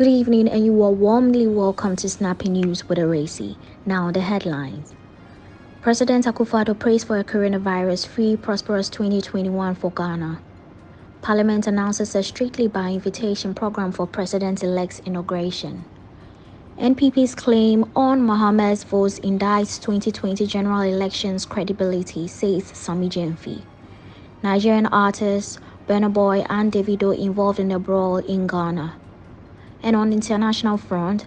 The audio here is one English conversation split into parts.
Good evening, and you are warmly welcome to Snappy News with Ewura Esi. Now, the headlines. President Akufo-Addo prays for a coronavirus-free, prosperous 2021 for Ghana. Parliament announces a strictly by invitation program for President-elect's inauguration. NPP's claim on Mohammed's votes indicts 2020 general elections credibility, says Sami Jenfi. Nigerian artists Bannerboy and Davido involved in a brawl in Ghana. And on the international front,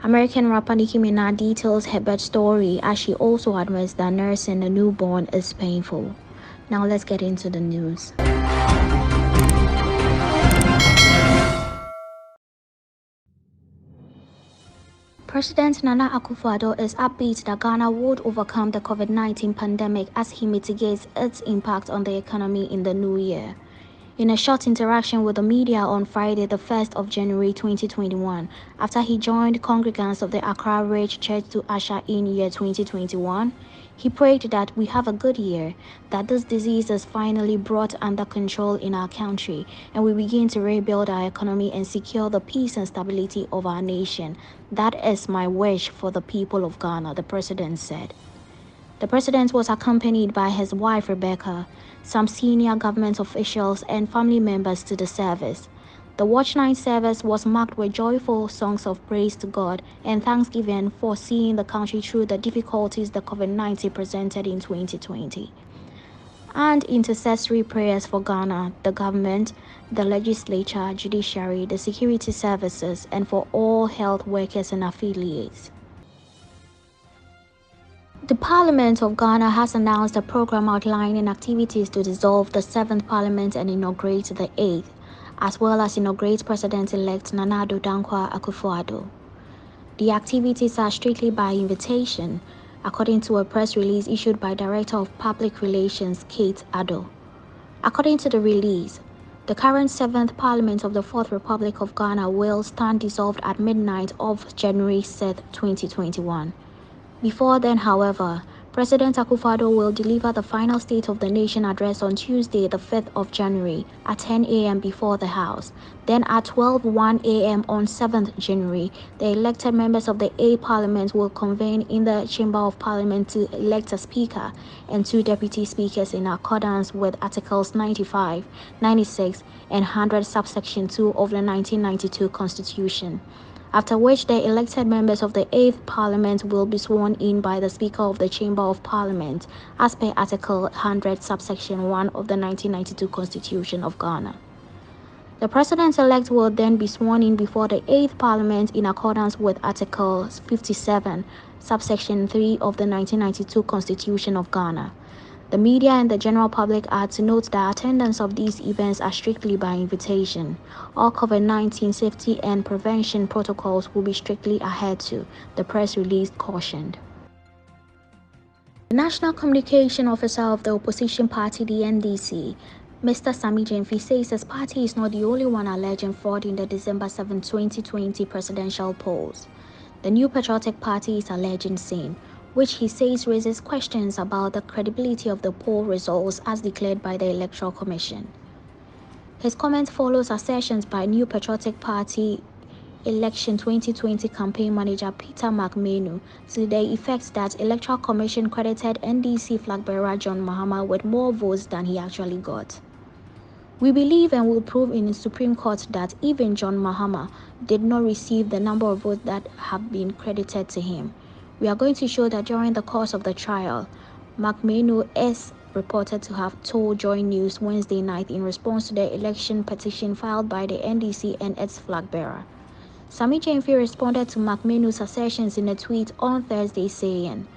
American rapper Nicki Minaj details her birth story as she also admits that nursing a newborn is painful. Now let's get into the news. President Nana Akufo-Addo is upbeat that Ghana would overcome the COVID-19 pandemic as he mitigates its impact on the economy in the new year. In a short interaction with the media on Friday, the 1st of January 2021, after he joined congregants of the Accra Ridge Church to usher in year 2021, he prayed that we have a good year, that this disease is finally brought under control in our country, and we begin to rebuild our economy and secure the peace and stability of our nation. That is my wish for the people of Ghana, the president said. The president was accompanied by his wife Rebecca, some senior government officials, and family members to the service. The Watch Night service was marked with joyful songs of praise to God and thanksgiving for seeing the country through the difficulties the COVID-19 presented in 2020. And intercessory prayers for Ghana, the government, the legislature, judiciary, the security services, and for all health workers and affiliates. The Parliament of Ghana has announced a program outlining activities to dissolve the 7th Parliament and inaugurate the 8th, as well as inaugurate President-elect Nana Addo Dankwa Akufo-Addo. The activities are strictly by invitation, according to a press release issued by Director of Public Relations Kate Addo. According to the release, the current 7th Parliament of the 4th Republic of Ghana will stand dissolved at midnight of January 6, 2021. Before then, however, President Akufo-Addo will deliver the final State of the Nation address on Tuesday, the 5th of January at 10 a.m. before the House. Then at 12:01 a.m. on 7th January, the elected members of the 8th Parliament will convene in the Chamber of Parliament to elect a Speaker and 2 Deputy Speakers in accordance with Articles 95, 96, and 100 subsection 2 of the 1992 Constitution. After which the elected members of the 8th Parliament will be sworn in by the Speaker of the Chamber of Parliament, as per Article 100, subsection 1 of the 1992 Constitution of Ghana. The President-elect will then be sworn in before the 8th Parliament in accordance with Article 57, subsection 3 of the 1992 Constitution of Ghana. The media and the general public are to note that attendance of these events are strictly by invitation. All COVID-19 safety and prevention protocols will be strictly adhered to, the press release cautioned. The National Communication Officer of the opposition party, the NDC, Mr. Sami Jenfi, says his party is not the only one alleging fraud in the December 7, 2020 presidential polls. The new Patriotic Party is alleging same, which he says raises questions about the credibility of the poll results as declared by the Electoral Commission. His comment follows assertions by New Patriotic Party Election 2020 campaign manager Peter McMahon to the effect that Electoral Commission credited NDC flag bearer John Mahama with more votes than he actually got. We believe and will prove in the Supreme Court that even John Mahama did not receive the number of votes that have been credited to him. We are going to show that during the course of the trial, McMahon is reported to have told Joy News Wednesday night in response to the election petition filed by the NDC and its flag bearer. Sami Jenfi responded to McMahon's assertions in a tweet on Thursday saying,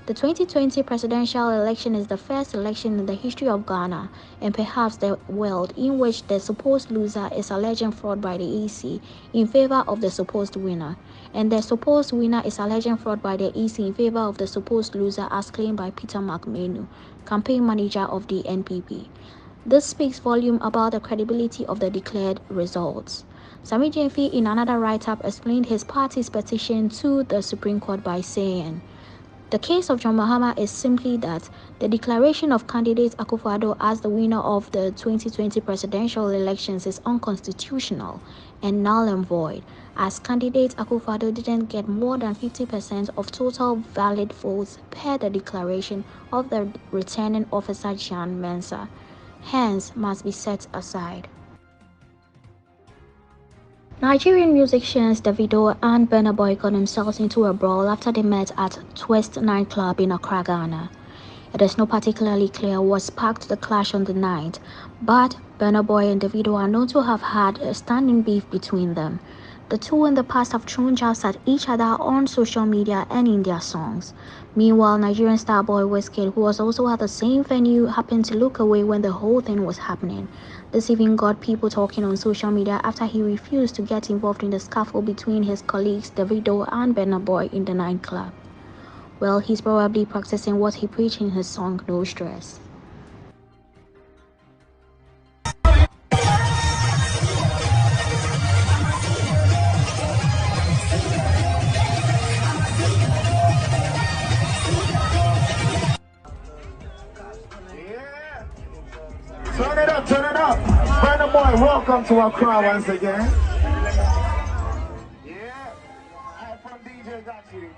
"The 2020 presidential election is the first election in the history of Ghana and perhaps the world in which the supposed loser is alleging fraud by the EC in favor of the supposed winner, and the supposed winner is alleging fraud by the EC in favor of the supposed loser as claimed by Peter McMahon, campaign manager of the NPP. This speaks volume about the credibility of the declared results." Sami Jenfi, in another write-up, explained his party's petition to the Supreme Court by saying, The case of John Mahama is simply that the declaration of candidate Akufo-Addo as the winner of the 2020 presidential elections is unconstitutional and null and void, as candidate Akufo-Addo didn't get more than 50% of total valid votes per the declaration of the returning officer Jan Mensah, hence must be set aside. Nigerian musicians Davido and Bannerboy got themselves into a brawl after they met at Twist nightclub in Accra, Ghana. It is not particularly clear what sparked the clash on the night, but Bannerboy and Davido are known to have had a standing beef between them. The two in the past have thrown jabs at each other on social media and in their songs. Meanwhile, Nigerian star boy Wizkid, who was also at the same venue, happened to look away when the whole thing was happening. This even got people talking on social media after he refused to get involved in the scuffle between his colleagues Davido and Bannerboy in the nightclub. Well, he's probably practicing what he preached in his song No Stress. Turn it up, turn it up. Bannerboy, welcome to our crowd once again. Yeah. I'm from DJ Got You.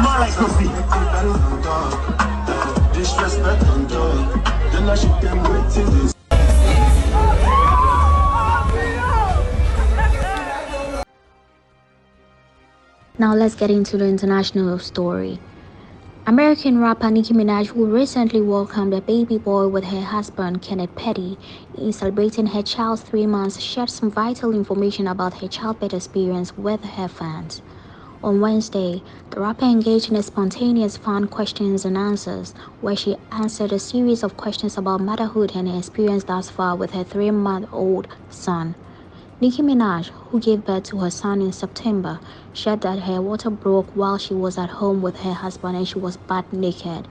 My pussy. Disrespect on dog. Then I shoot them with this. Now let's get into the international story. American rapper Nicki Minaj, who recently welcomed a baby boy with her husband Kenneth Petty in celebrating her child's 3 months, shared some vital information about her childbirth experience with her fans. On Wednesday, the rapper engaged in a spontaneous fan questions and answers, where she answered a series of questions about motherhood and her experience thus far with her 3-month-old son. Nicki Minaj, who gave birth to her son in September, shared that her water broke while she was at home with her husband and she was butt naked.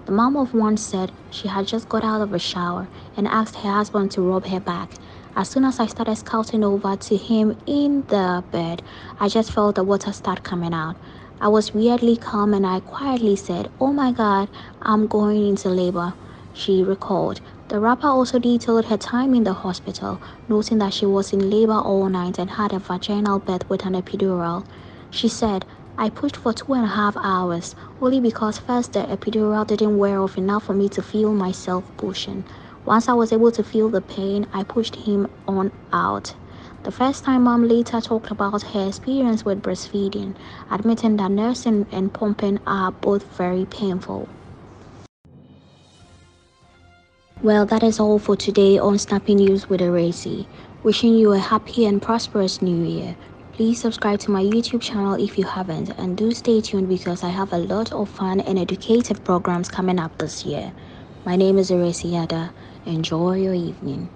The mom of one said she had just got out of a shower and asked her husband to rub her back. As soon as I started scouting over to him in the bed, I just felt the water start coming out. I was weirdly calm and I quietly said, "Oh my God, I'm going into labor," she recalled. The rapper also detailed her time in the hospital, noting that she was in labor all night and had a vaginal birth with an epidural. She said, "I pushed for 2.5 hours, only because first the epidural didn't wear off enough for me to feel myself pushing. Once I was able to feel the pain, I pushed him on out." The first time mom later talked about her experience with breastfeeding, admitting that nursing and pumping are both very painful. Well, that is all for today on Snappy News with Ewura Esi. Wishing you a happy and prosperous new year. Please subscribe to my YouTube channel if you haven't, and do stay tuned because I have a lot of fun and educative programs coming up this year. My name is Ewura Esi Adda. Enjoy your evening.